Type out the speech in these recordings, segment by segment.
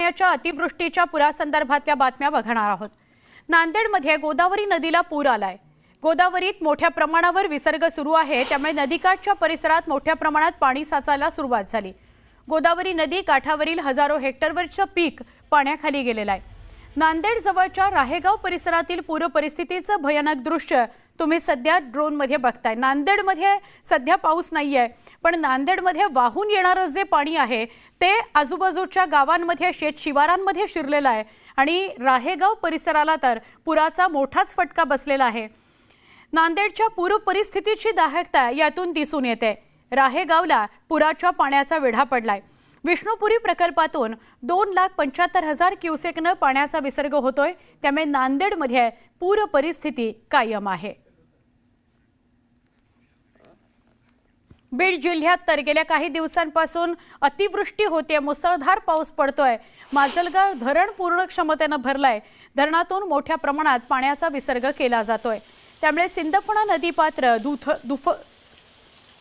पाण्याच्या अतिवृष्टीच्या पुरासंदर्भातल्या बातम्या बघणार आहोत। नांदेडमध्ये गोदावरी नदीला पूर आलाय। गोदावरीत मोठ्या प्रमाणावर विसर्ग सुरू आहे, त्यामुळे नदीकाठच्या परिसरात मोठ्या प्रमाणात पाणी साचायला सुरुवात झाली। गोदावरी नदी काठावरील हजारो हेक्टरवरचं पीक पाण्याखाली गेलेलं आहे। नांदेड जवळच्या राहेगाव परिसरातील पूर परिस्थितीचं भयानक दृश्य तुम्ही सध्या ड्रोन मध्ये बघताय। नांदेडमध्ये सध्या पाऊस नाहीये, पण नांदेडमध्ये वाहून येणारं जे पाणी आहे ते आजूबाजूच्या गावांमध्ये शेत शिवारांमध्ये शिरलेलं आहे आणि राहेगाव परिसराला तर पुराचा मोठाच फटका बसलेला आहे। नांदेडच्या पूर परिस्थितीची दाहकता यातून दिसून येते। राहेगावला पुराच्या पाण्याचा वेढा पडलाय। विष्णुपुरी प्रकल्पातून 2,75,000 क्युसेकनं पाण्याचा विसर्ग होतोय, त्यामुळे नांदेडमध्ये पूर परिस्थिती कायम आहे। बीड जिल्ह्यात तर गेल्या काही दिवसांपासून अतिवृष्टी होते, मुसळधार पाऊस पडतोय। माजलगाव धरण पूर्ण क्षमतेने भरलाय। धरणातून मोठ्या प्रमाणात पाण्याचा विसर्ग केला जातोय, त्यामुळे सिंदफणा नदी पात्र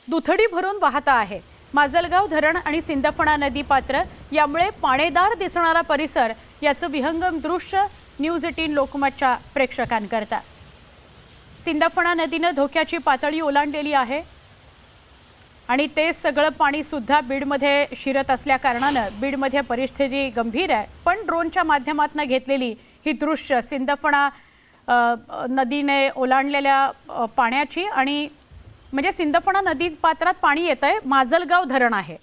दुथडी भरून वाहत आहे। माजलगाव धरण आणि सिंदफणा नदी पात्र यामुळे पाणेदार दिसणारा परिसर याचं विहंगम दृश्य न्यूज 18 लोकमतच्या प्रेक्षकांकरता। सिंदफणा नदीने धोक्याची पातळी ओलांडलेली आहे आणि ते सगळं पाणी सुद्धा बीडमध्ये शिरत असल्या कारणानं बीडमध्ये परिस्थिती गंभीर आहे। पण ड्रोनच्या माध्यमातून घेतलेली ही दृश्य सिंदफणा नदीने ओलांडलेल्या पाण्याची आणि म्हणजे सिंदफणा नदी पात्रात पाणी येतंय, माजलगाव धरण आहे।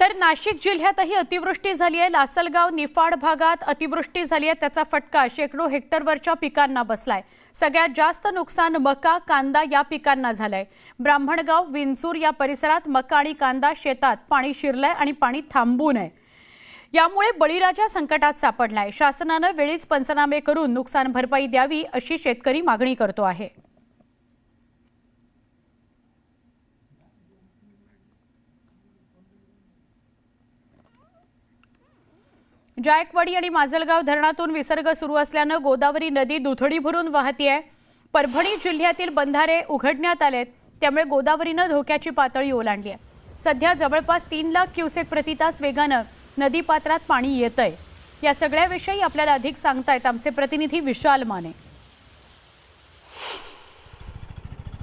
तर नाशिक जिल्ह्यातही अतिवृष्टी झाली आहे। लासलगाव निफाड भागात अतिवृष्टी झाली आहे, त्याचा फटका शेकडो हेक्टरवरच्या पिकांना बसलाय। सगळ्यात जास्त नुकसान मका कांदा या पिकांना झालंय। ब्राह्मणगाव विंचूर या परिसरात मका आणि कांदा शेतात पाणी शिरलंय आणि पाणी थांबू नये, यामुळे बळीराजा संकटात सापडलाय। शासनाने वेळीच पंचनामे करून नुकसान भरपाई द्यावी अशी शेतकरी मागणी करतो आहे। जायकवाडी आणि माजलगाव धरणातून विसर्ग सुरू असल्याने गोदावरी नदी दुथडी भरून वाहतीये। परभणी जिल्ह्यातील बंधारे उघडण्यात आलेत, त्यामुळे गोदावरीने धोक्याची पातळी ओलांडली आहे। सध्या जवळपास 3 लाख क्युसेक प्रतितास वेगाने नदी पात्रात पाणी येतंय। या सगळ्याविषयी आपल्याला अधिक सांगतायत आमचे प्रतिनिधी विशाल माने।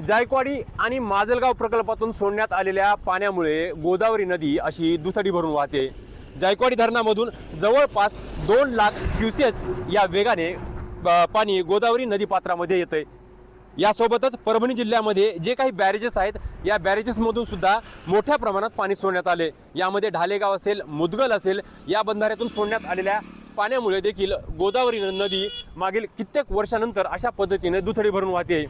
जायकवाडी आणि माजलगाव प्रकल्पातून सोडण्यात आलेल्या पाण्यामुळे गोदावरी नदी अशी दुथडी भरून वाहते। जायकवाडी धरणामधून जवळपास 2 लाख क्युसेक्स या वेगाने पाणी गोदावरी नदी पात्रामध्ये येते। यासोबतच परभणी जिल्ह्यामध्ये जे काही बॅरेजेस आहेत या बॅरेजेसमधून सुद्धा मोठ्या प्रमाणात पाणी सोडण्यात आले। यामध्ये ढालेगाव असेल, मुदगल असेल, या बंधाऱ्यातून सोडण्यात आलेल्या पाण्यामुळे देखील गोदावरी नदी मागील कित्येक वर्षानंतर अशा पद्धतीने दुथडी भरून वाहते।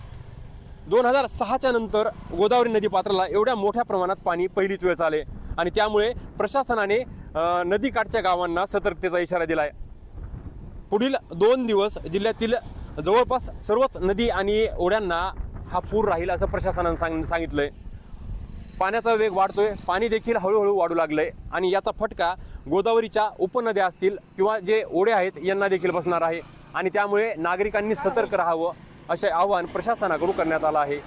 2006च्या नंतर गोदावरी नदी पात्राला एवढ्या मोठ्या प्रमाणात पाणी पहिलीच वेळ आले आणि त्यामुळे प्रशासनाने नदीकाठच्या गावांना सतर्कतेचा इशारा दिलाय। पुढील 2 दिवस जिल्ह्यातील जवळपास सर्वच नदी आणि ओढ्यांना हा पूर राहील असं प्रशासनाने सांगितलंय। पाण्याचा वेग वाढतोय, पाणी देखील हळूहळू वाढू लागलंय आणि याचा फटका गोदावरीच्या उपनद्या असतील किंवा जे ओढे आहेत यांना देखील बसणार आहे आणि त्यामुळे नागरिकांनी सतर्क राहावं असे आवाहन प्रशासनाकडून करण्यात आलं आहे।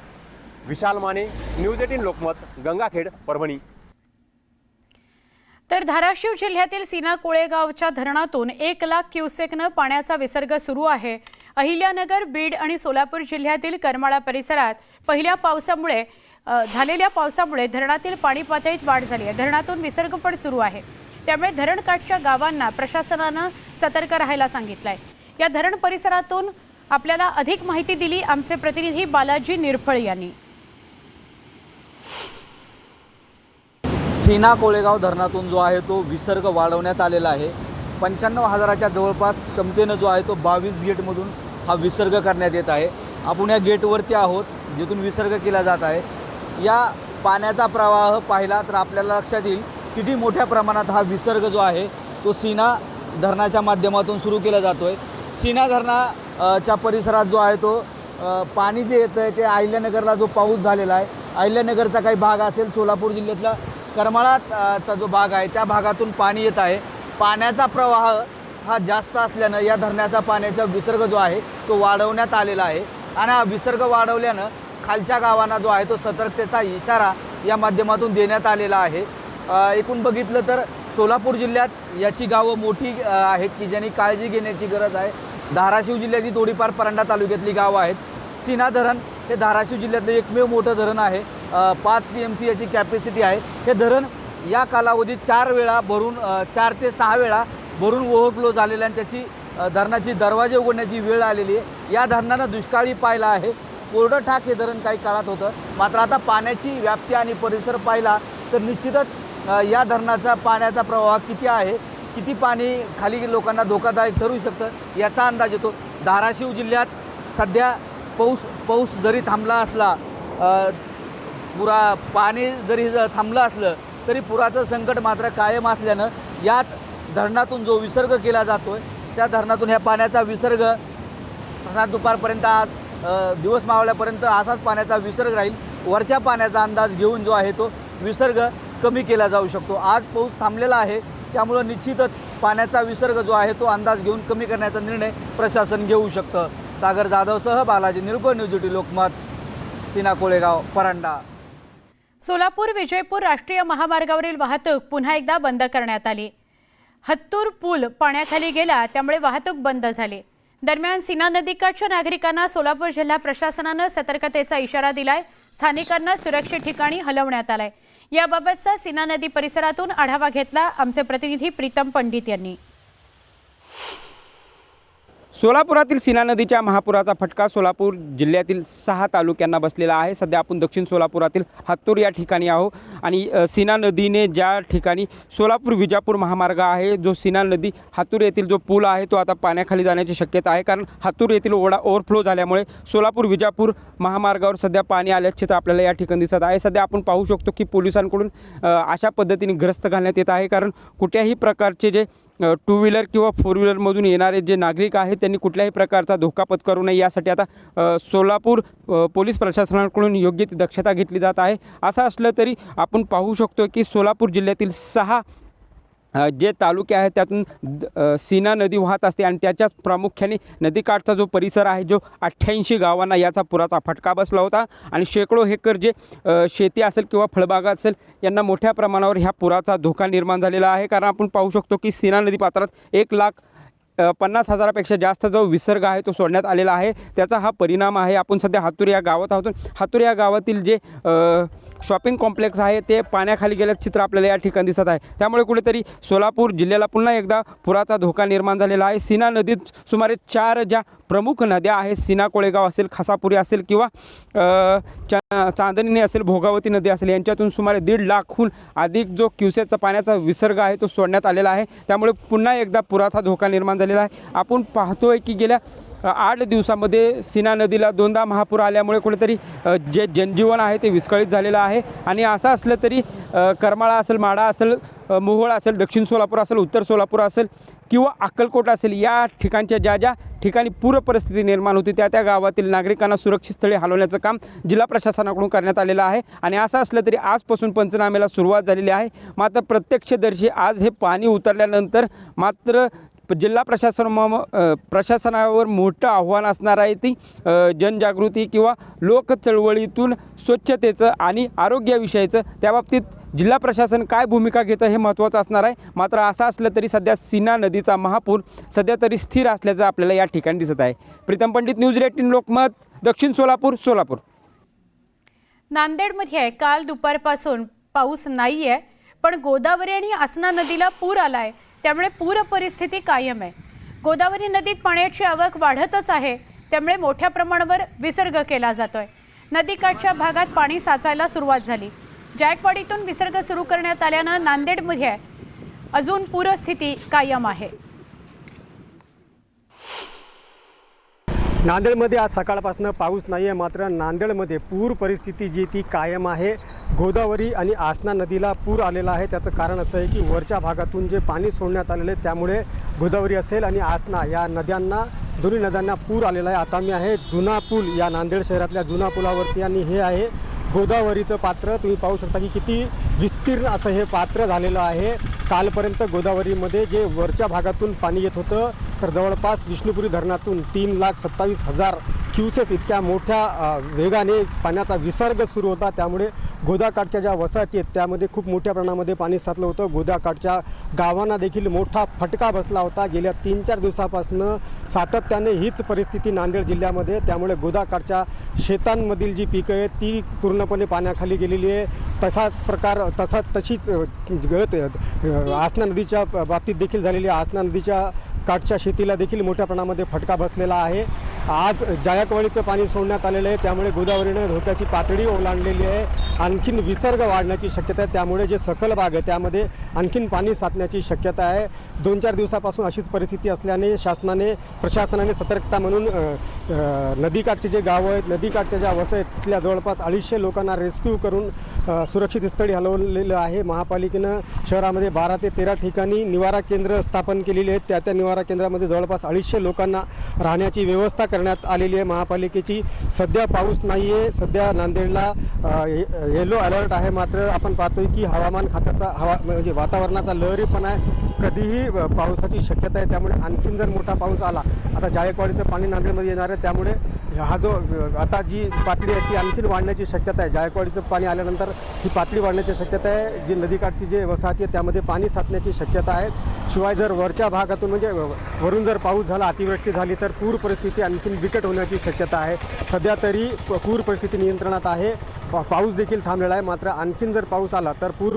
विशाल माने, न्यूज 18 लोकमत, गंगाखेड, परभणी। तर धाराशिव जिल्ह्यातील सीना कोळेगावच्या धरणातून 1 लाख क्युसेकनं पाण्याचा विसर्ग सुरू आहे। अहिल्यानगर, बीड आणि सोलापूर जिल्ह्यातील करमाळा परिसरात झालेल्या पावसामुळे धरणातील पाणी पातळीत वाढ झाली आहे। धरणातून विसर्ग पण सुरू आहे, त्यामुळे धरणकाठच्या गावांना प्रशासनाने सतर्क राहायला सांगितलंय। या धरण परिसरातून आपल्याला अधिक माहिती दिली आमचे प्रतिनिधी बालाजी निरफळ यांनी। सीना कोळेगाव धरणातून जो आहे तो विसर्ग वाढवण्यात आलेला आहे। 95,000च्या जवळपास क्षमतेने जो आहे तो 22 गेटमधून हा विसर्ग करण्यात येत आहे। आपण या गेटवरती आहोत जिथून विसर्ग केला जात आहे। या पाण्याचा प्रवाह पाहिला तर आपल्याला लक्षात येईल किती मोठ्या प्रमाणात हा विसर्ग जो आहे तो सीना धरणाच्या माध्यमातून सुरू केला जातोय। सीना धरणाच्या परिसरात जो आहे तो पाणी जे येतं ते अहिल्यानगरला जो पाऊस झालेला आहे, अहिल्यानगरचा काही भाग असेल, सोलापूर जिल्ह्यातला करमाळाचा जो भाग आहे त्या भागातून पाणी येत आहे। पाण्याचा प्रवाह हा जास्त असल्यानं या धरणाचा पाण्याचा विसर्ग जो आहे तो वाढवण्यात आलेला आहे आणि हा विसर्ग वाढवल्यानं खालच्या गावांना जो आहे तो सतर्कतेचा इशारा या माध्यमातून देण्यात आलेला आहे। एकूण बघितलं तर सोलापूर जिल्ह्यात याची गावं मोठी आहेत की ज्यांनी काळजी घेण्याची गरज आहे। धाराशिव जिल्ह्याची थोडीफार परंडा तालुक्यातली गावं आहेत। सीना धरण हे धाराशिव जिल्ह्यातलं एकमेव मोठं धरण आहे। 5 TMC याची कॅपॅसिटी आहे। हे धरण या कालावधीत 4 वेळा भरून 4 ते 6 वेळा भरून ओव्हरफ्लो झालेलं आणि त्याची धरणाची दरवाजे उघडण्याची वेळ आलेली आहे। या धरणानं दुष्काळी पाहिला आहे। कोरडं ठाक हे धरण काही काळात होतं, मात्र आता पाण्याची व्याप्ती आणि परिसर पाहिला तर निश्चितच या धरणाचा पाण्याचा प्रवाह किती आहे, किती पाणी खाली लोकांना धोकादायक ठरू शकतं याचा अंदाज येतो। धाराशिव जिल्ह्यात सध्या पाऊस जरी थांबला असला, पाणी जरी थांबलं असलं तरी पुराचं संकट मात्र कायम असल्यानं याच धरणातून जो विसर्ग केला जातोय त्या धरणातून ह्या पाण्याचा विसर्ग तसा दुपारपर्यंत आज दिवस मावळ्यापर्यंत असाच पाण्याचा विसर्ग राहील। वरच्या पाण्याचा अंदाज घेऊन जो आहे तो विसर्ग कमी केला जाऊ शकतो। आज पाऊस थांबलेला आहे, त्यामुळं निश्चितच पाण्याचा विसर्ग जो आहे तो अंदाज घेऊन कमी करण्याचा निर्णय प्रशासन घेऊ शकतं। सागर जाधवसह बालाजी निरुपम, न्यूज 18 लोकमत, सीना कोळेगाव, परंडा। सोलापूर विजयपूर राष्ट्रीय महामार्गावरील वाहतूक पुन्हा एकदा बंद करण्यात आली। हत्तूर पूल पाण्याखाली गेला, त्यामुळे वाहतूक बंद झाली। दरम्यान सीना नदीकाठच्या नागरिकांना सोलापूर जिल्हा प्रशासनानं सतर्कतेचा इशारा दिलाय। स्थानिकांना सुरक्षित ठिकाणी हलवण्यात आलंय। याबाबतचा सीना नदी परिसरातून आढावा घेतला आमचे प्रतिनिधी प्रीतम पंडित यांनी। सोलापुरातील सीना नदीच्या महापुराचा फटका सोलापूर जिल्ह्यातील 6 तालुक्यांना बसलेला आहे। सध्या आपण दक्षिण सोलापुरातील हत्तूर या ठिकाणी आहोत आणि सीना नदीने ज्या ठिकाणी सोलापूर विजापूर महामार्ग आहे, जो सीना नदी हत्तूर येथील जो पूल आहे तो आता पाण्याखाली जाण्याची शक्यता आहे, कारण हत्तूर येथील ओढा ओव्हरफ्लो झाल्यामुळे सोलापूर विजापूर महामार्गावर सध्या पाणी आल्याचे चित्र आपल्याला या ठिकाणी दिसत आहे। सध्या आपण पाहू शकतो की पोलिसांकडून अशा पद्धतीने ग्रस्त घालण्यात येत आहे, कारण कुठल्याही प्रकारचे जे 2 व्हीलर किंवा 4 व्हीलरमधून येणारे जे नागरिक आहेत त्यांनी कुठल्याही प्रकारचा धोका पत्करू नये यासाठी आता सोलापूर पोलीस प्रशासनाकडून योग्य ती दक्षता घेतली जात आहे। असं असलं तरी आपण पाहू शकतो की सोलापूर जिल्ह्यातील 6 जे तालुके आहेत त्यातून सीना नदी वाहत असते आणि त्याच्याच प्रामुख्याने नदीकाठचा जो परिसर आहे, जो 88 गावांना याचा पुराचा फटका बसला होता आणि शेकडो हेक्टर जे शेती असेल किंवा फळबागा असेल यांना मोठ्या प्रमाणावर ह्या पुराचा धोका निर्माण झालेला आहे। कारण आपण पाहू शकतो की सीना नदी पात्रात 1,50,000पेक्षा जास्त जो विसर्ग आहे तो सोडण्यात आलेला आहे, त्याचा हा परिणाम आहे। आपण सध्या हत्तूर या गावात आहोत। हत्तूर या गावातील जे शॉपिंग कॉम्प्लेक्स आहे ते पाण्याखाली गेल्याचं चित्र आपल्याला या ठिकाणी दिसत आहे। त्यामुळे कुठेतरी सोलापूर जिल्ह्याला पुन्हा एकदा पुराचा धोका निर्माण झालेला आहे। सीना नदीत सुमारे 4 ज्या प्रमुख नद्या आहेत, सीना कोळेगाव असेल, खासापुरी असेल किंवा चांदणी असेल, भोगावती नदी असेल, यांच्यातून सुमारे 1.5 लाखहून अधिक जो क्युसेसचा पाण्याचा विसर्ग आहे तो सोडण्यात आलेला आहे। त्यामुळे पुन्हा एकदा पुराचा धोका निर्माण झालेला आहे। आपण पाहतोय की गेल्या 8 दिवसामध्ये सीना नदीला 2दा महापूर आल्यामुळे कुठेतरी जे जनजीवन आहे ते विस्कळीत झालेलं आहे। आणि असं असलं तरी करमाळा असेल, माढा असेल, मोहोळ असेल, दक्षिण सोलापूर असेल, उत्तर सोलापूर असेल किंवा अक्कलकोट असेल, या ठिकाणच्या ज्या ठिकाणी पूर परिस्थिती निर्माण होती त्या गावातील नागरिकांना सुरक्षित स्थळी हलवण्याचं काम जिल्हा प्रशासनाकडून करण्यात आलेलं आहे। आणि असं असलं तरी आजपासून पंचनाम्याला सुरुवात झालेली आहे। मात्र प्रत्यक्षदर्शी आज हे पाणी उतरल्यानंतर मात्र जिल्हा प्रशासनावर मोठं आव्हान असणार आहे ती जनजागृती किंवा लोक चळवळीतून स्वच्छतेचं आणि आरोग्याविषयीचं त्याबाबतीत जिल्हा प्रशासन काय भूमिका घेतं हे महत्त्वाचं असणार आहे। मात्र असं असलं तरी सध्या सीना नदीचा महापूर सध्या तरी स्थिर असल्याचं आपल्याला या ठिकाणी दिसत आहे। प्रीतम पंडित, न्यूज 18 लोकमत, दक्षिण सोलापूर, सोलापूर। नांदेडमध्ये काल दुपारपासून पाऊस नाहीये, पण गोदावरी आणि आसना नदीला पूर आलाय, त्यामुळे पूर परिस्थिती कायम आहे। गोदावरी नदीत पाण्याची आवक वाढतच आहे, त्यामुळे मोठ्या प्रमाणावर विसर्ग केला जातोय। नदीकाठच्या भागात पाणी साचायला सुरुवात झाली। जायकवाडीतून विसर्ग सुरू करण्यात आल्यानं नांदेडमध्ये अजून पूरस्थिती कायम आहे। नांदेडमध्ये आज सकाळपासून पाऊस नाही आहे, मात्र नांदेडमध्ये पूर परिस्थिती जी ती कायम आहे। गोदावरी आणि आसना नदीला पूर आलेला आहे। त्याचं कारण असं आहे की वरच्या भागातून जे पाणी सोडण्यात आलेलं आहे त्यामुळे गोदावरी असेल आणि आसना या नद्यांना, दोन्ही नद्यांना पूर आलेला आहे। आता मी आहे जुना पूल, या नांदेड शहरातल्या जुना पुलावरती आणि हे आहे गोदावरीचं पात्र। तुम्ही पाहू शकता की किती विस्तीर्ण असं हे पात्र झालेलं आहे। कालपर्यंत गोदावरीमध्ये जे वरच्या भागातून पाणी येत होतं तर जवळपास विष्णुपुरी धरणातून 3,27,000 क्युसेस इतक्या मोठ्या वेगाने पाण्याचा विसर्ग सुरू होता, त्यामुळे गोदाकाठच्या ज्या वसाहती आहेत त्यामध्ये खूप मोठ्या प्रमाणामध्ये पाणी साचलं होतं. गोदाकाठच्या गावांना देखील मोठा फटका बसला होता. गेल्या 3-4 दिवसापासून सातत्याने हीच परिस्थिती नांदेड जिल्ह्यामध्ये, त्यामुळे गोदाकाठच्या शेतांमधील जी पिकं आहेत ती पूर्णपणे पाण्याखाली गेलेली आहे. तशीच गत आसना नदीच्या बाबतीत देखील झालेली आहे. आसना नदीच्या काठच्या शेतीला देखील मोठ्या प्रमाणामध्ये फटका बसलेला आहे. आज जायकवाडीचं पाणी सोडण्यात आलेलं आहे, त्यामुळे गोदावरीनं धोक्याची पातळी ओलांडलेली आहे. आणखीन विसर्ग वाढण्याची शक्यता आहे, त्यामुळे जे सखल भाग आहे त्यामध्ये आणखीन पाणी साचण्याची शक्यता आहे. 2-4 दिवसापासून अशीच परिस्थिती असल्याने प्रशासनाने सतर्कता म्हणून नदीकाठचे जे गावं आहेत, नदीकाठच्या ज्या वसाहती आहेत तिथल्या जवळपास 250 लोकांना रेस्क्यू करून सुरक्षित स्थळी हलवलेलं आहे. महापालिकेनं शहरामध्ये 12 ते 13 ठिकाणी निवारा केंद्र स्थापन केलेली आहेत. त्या निवारा केंद्रामध्ये जवळपास 250 लोकांना राहण्याची व्यवस्था करण्यात आलेली आहे महापालिकेची. सध्या पाऊस नाही आहे, सध्या नांदेडला येलो अलर्ट आहे. मात्र आपण पाहतोय की हवामान खात्याचा म्हणजे वातावरणाचा लहरीपणा आहे, कधीही पावसाची शक्यता आहे. त्यामुळे आणखीन जर मोठा पाऊस आला, आता जायकवाडीचं पाणी नांदेडमध्ये येणार आहे, त्यामुळे हा जो आता जी पातळी आहे ती आणखीन वाढण्याची शक्यता आहे. जायकवाडीचं पाणी आल्यानंतर ही पातळी वाढण्याची शक्यता आहे. जी नदीकाठची जे वसाहती आहे त्यामध्ये पाणी साचण्याची शक्यता आहे. शिवाय जर वरच्या भागातून म्हणजे वरून जर पाऊस झाला, अतिवृष्टी झाली तर पूर परिस्थिती आणखीन बिकट होण्याची शक्यता आहे. सध्या तरी पूर परिस्थिती नियंत्रणात आहे. पाऊस देखील थांबलेला आहे, मात्र आणखीन जर पाऊस आला तर पूर